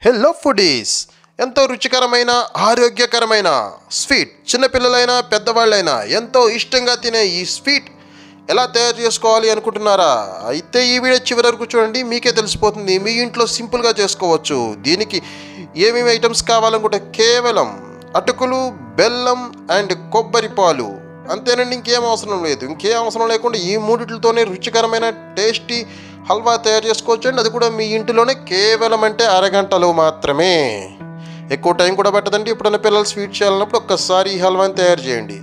Hello foodies, ఎంతో రుచికరమైన ఆరోగ్యకరమైన స్వీట్, చిన్నపిల్లలైనా పెద్దవాళ్ళైనా ఎంతో ఇష్టంగా తినే ఈ స్వీట్ ఎలా తయారు చేసుకోవాలి అనుకుంటున్నారా? అయితే ఈ వీడియో చివరి వరకు చూడండి, మీకే తెలిసిపోతుంది. మీ ఇంట్లో సింపుల్గా చేసుకోవచ్చు. దీనికి ఏమేమి ఐటమ్స్ కావాలనుకుంటే కేవలం అటుకులు, బెల్లం అండ్ కొబ్బరి పాలు, అంతేనండి. ఇంకేం అవసరం లేదు. ఇంకేం అవసరం లేకుండా ఈ మూడిట్లతోనే రుచికరమైన టేస్టీ హల్వా తయారు చేసుకోవచ్చు అండి. అది కూడా మీ ఇంటిలోనే కేవలం అంటే అరగంటలో మాత్రమే. ఎక్కువ టైం కూడా పట్టదండి. ఎప్పుడైనా పిల్లలు స్వీట్ చేయాలన్నప్పుడు ఒక్కసారి ఈ హల్వాని తయారు చేయండి.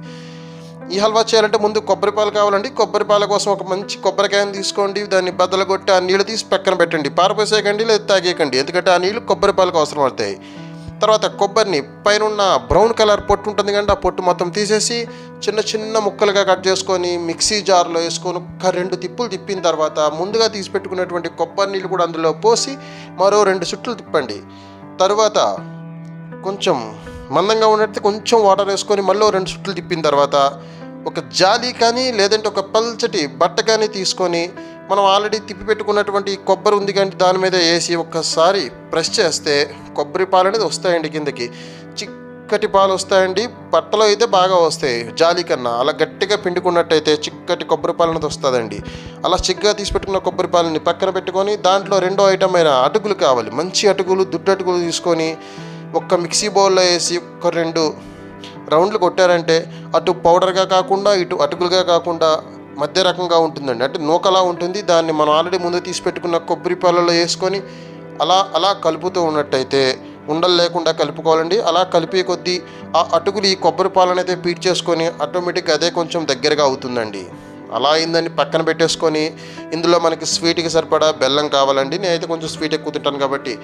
ఈ హల్వా చేయాలంటే ముందు కొబ్బరి పాలు కావాలండి. కొబ్బరి పాల కోసం ఒక మంచి కొబ్బరికాయని తీసుకోండి. దాన్ని బద్దలగొట్టి ఆ నీళ్ళు తీసి పక్కన పెట్టండి. పారపోసేయకండి, లేదా తాగేయకండి, ఎందుకంటే ఆ నీళ్ళు కొబ్బరి పాలకు అవసరం అవుతాయి. తర్వాత కొబ్బరిని పైన బ్రౌన్ కలర్ పొట్టు ఉంటుంది కండి, ఆ పొట్టు మొత్తం తీసేసి చిన్న చిన్న ముక్కలుగా కట్ చేసుకొని మిక్సీ జార్లో వేసుకొని ఒక 2 తిప్పులు తిప్పిన తర్వాత ముందుగా తీసి పెట్టుకున్నటువంటి కొబ్బరి నీళ్ళు కూడా అందులో పోసి మరో 2 చుట్లు తిప్పండి. తర్వాత కొంచెం మందంగా ఉన్నట్టు కొంచెం వాటర్ వేసుకొని మళ్ళీ 2 చుట్లు తిప్పిన తర్వాత ఒక జాలి కానీ లేదంటే ఒక పల్చటి బట్ట కానీ తీసుకొని మనం ఆల్రెడీ తిప్పి పెట్టుకున్నటువంటి కొబ్బరి ఉంది కానీ దాని మీద వేసి ఒక్కసారి ప్రెస్ చేస్తే కొబ్బరి పాలు అనేది వస్తాయండి. కిందకి చిక్కటి పాలు వస్తాయండి. బట్టలో అయితే బాగా వస్తాయి, జాలి కన్నా. అలా గట్టిగా పిండుకున్నట్టయితే చిక్కటి కొబ్బరి పాలు అనేది వస్తుందండి. అలా చిక్కగా తీసి పెట్టుకున్న కొబ్బరి పాలని పక్కన పెట్టుకొని దాంట్లో రెండో ఐటమ్ అయిన అటుకులు కావాలి. మంచి అటుకులు, దుడ్డు అటుకులు తీసుకొని ఒక్క మిక్సీ బౌల్లో వేసి ఒక 2 రౌండ్లు కొట్టారంటే అటు పౌడర్గా కాకుండా ఇటు అటుకులుగా కాకుండా మధ్య రకంగా ఉంటుందండి. అంటే నూకలా ఉంటుంది. దాన్ని మనం ఆల్రెడీ ముందు తీసి పెట్టుకున్న కొబ్బరి పాలలో వేసుకొని అలా కలుపుతూ ఉన్నట్టయితే ఉండలు లేకుండా కలుపుకోవాలండి. అలా కలిపే కొద్దీ ఆ అటుకులు ఈ కొబ్బరి పాలను అయితే పీట్ చేసుకొని ఆటోమేటిక్గా అదే కొంచెం దగ్గరగా అవుతుందండి. అలా అయిందని పక్కన పెట్టేసుకొని ఇందులో మనకి స్వీట్కి సరిపడా బెల్లం కావాలండి. నేనైతే కొంచెం స్వీట్ ఎక్కువ తింటాను కాబట్టి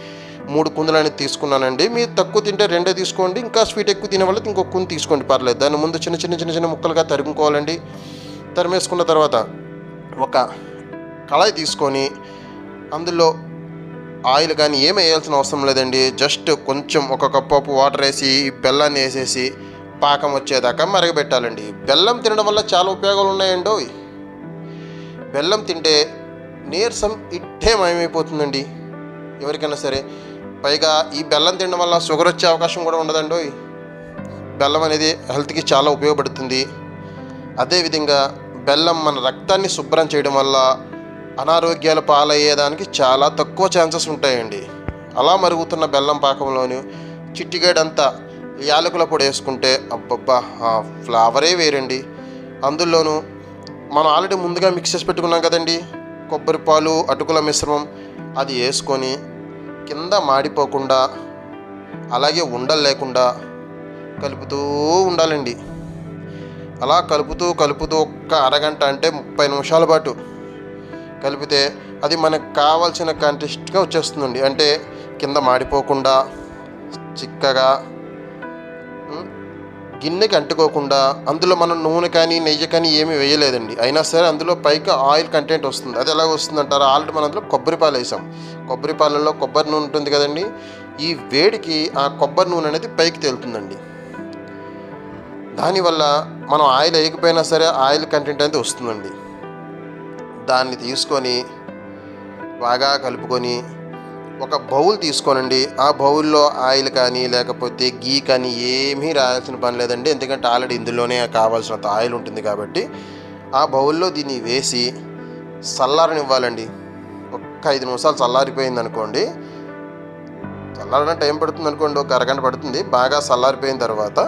3 కుందులు అనేది తీసుకున్నానండి. మీరు తక్కువ తింటే 2 తీసుకోండి. ఇంకా స్వీట్ ఎక్కువ తినే వాళ్ళకి ఇంకొక కుందు తీసుకోండి, పర్లేదు. దాన్ని ముందు చిన్న చిన్న చిన్న చిన్న ముక్కలుగా తరుముకోవాలండి. తరిమేసుకున్న తర్వాత ఒక కళాయి తీసుకొని అందులో ఆయిల్ కానీ ఏమి వేయాల్సిన అవసరం లేదండి. జస్ట్ కొంచెం ఒక కప్పు వాటర్ వేసి బెల్లాన్ని వేసేసి పాకం వచ్చేదాకా మరగబెట్టాలండి. బెల్లం తినడం వల్ల చాలా ఉపయోగాలు ఉన్నాయండి. బెల్లం తింటే నీరసం ఇట్టే మాయమైపోతుందండి ఎవరికైనా సరే. పైగా ఈ బెల్లం తినడం వల్ల షుగర్ వచ్చే అవకాశం కూడా ఉండదండి. బెల్లం అనేది హెల్త్కి చాలా ఉపయోగపడుతుంది. అదేవిధంగా బెల్లం మన రక్తాన్ని శుభ్రం చేయడం వల్ల అనారోగ్యాల పాలయ్యేదానికి చాలా తక్కువ ఛాన్సెస్ ఉంటాయండి. అలా మరుగుతున్న బెల్లం పాకంలోని చిట్టిగడంతా యాలకుల పొడి వేసుకుంటే అబ్బబ్బా, ఆ ఫ్లేవరే వేరండి. అందులోనూ మనం ఆల్రెడీ ముందుగా మిక్స్ చేసి పెట్టుకున్నాం కదండి కొబ్బరి పాలు అటుకుల మిశ్రమం, అది వేసుకొని కింద మాడిపోకుండా అలాగే ఉండలు లేకుండా కలుపుతూ ఉండాలండి. అలా కలుపుతూ ఒక్క అరగంట అంటే 30 నిమిషాల పాటు కలిపితే అది మనకు కావాల్సిన కంటెస్ట్గా వచ్చేస్తుందండి. అంటే కింద మాడిపోకుండా చిక్కగా, గిన్నెకి అంటుకోకుండా. అందులో మనం నూనె కానీ నెయ్యి కానీ ఏమీ వేయలేదండి. అయినా సరే అందులో పైకి ఆయిల్ కంటెంట్ వస్తుంది. అది ఎలా వస్తుందంటారా? ఆల్రెడీ మనం అందులో కొబ్బరి పాలు వేసాం. కొబ్బరి పాలలో కొబ్బరి నూనె ఉంటుంది కదండి. ఈ వేడికి ఆ కొబ్బరి నూనె అనేది పైకి తేలుతుందండి. దానివల్ల మనం ఆయిల్ వేయకపోయినా సరే ఆయిల్ కంటెంట్ అనేది వస్తుందండి. దాన్ని తీసుకొని బాగా కలుపుకొని ఒక బౌల్ తీసుకోనండి. ఆ బౌల్లో ఆయిల్ కానీ లేకపోతే గీ కానీ ఏమీ రాయాల్సిన పని లేదండి. ఎందుకంటే ఆల్రెడీ ఇందులోనే కావాల్సినంత ఆయిల్ ఉంటుంది కాబట్టి ఆ బౌల్లో దీన్ని వేసి చల్లారనివ్వాలండి. ఒక్క 5 నిమిషాలు చల్లారిపోయింది అనుకోండి. చల్లారడం టైం పడుతుంది అనుకోండి, ఒక అరగంట పడుతుంది. బాగా చల్లారిపోయిన తర్వాత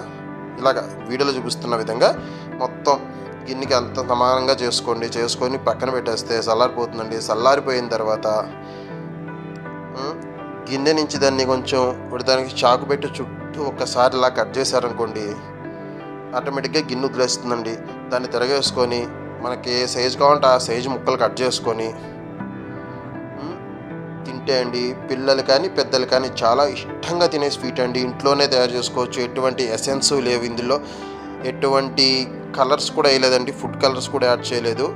ఇలాగ వీడియోలో చూపిస్తున్న విధంగా మొత్తం గిన్నెకి అంత సమానంగా చేసుకొని పక్కన పెట్టేస్తే చల్లారిపోతుందండి. చల్లారిపోయిన తర్వాత గిన్నె నుంచి దాన్ని కొంచెం దానికి చాకు పెట్టి చుట్టూ ఒక్కసారి ఇలా కట్ చేశారనుకోండి, ఆటోమేటిక్గా గిన్నె వదిలేస్తుందండి. దాన్ని తిరగేసుకొని మనకి ఏ సైజు కావాలంటే ఆ సైజు ముక్కలు కట్ చేసుకొని తింటే అండి పిల్లలు కానీ పెద్దలు కానీ చాలా ఇష్టంగా తినే స్వీట్ అండి. ఇంట్లోనే తయారు చేసుకోవచ్చు. ఎటువంటి ఎసెన్స్ లేవు ఇందులో, ఎటువంటి కలర్స్ కూడా వేయలేదండి, ఫుడ్ కలర్స్ కూడా యాడ్ చేయలేదు.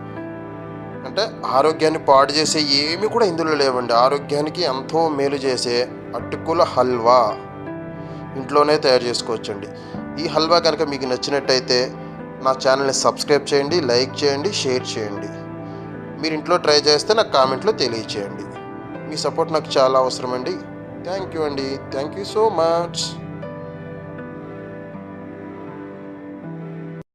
అంటే ఆరోగ్యాన్ని పాడు చేసే ఏమీ కూడా ఇందులో లేవండి. ఆరోగ్యానికి ఎంతో మేలు చేసే అటుకుల హల్వా ఇంట్లోనే తయారు చేసుకోవచ్చండి. ఈ హల్వా కనుక మీకు నచ్చినట్టయితే నా ఛానల్ని సబ్స్క్రైబ్ చేయండి, లైక్ చేయండి, షేర్ చేయండి. మీరు ఇంట్లో ట్రై చేస్తే నాకు కామెంట్లో తెలియచేయండి. మీ సపోర్ట్ నాకు చాలా అవసరం అండి. థ్యాంక్ యూ అండి, థ్యాంక్ యూ సో మచ్.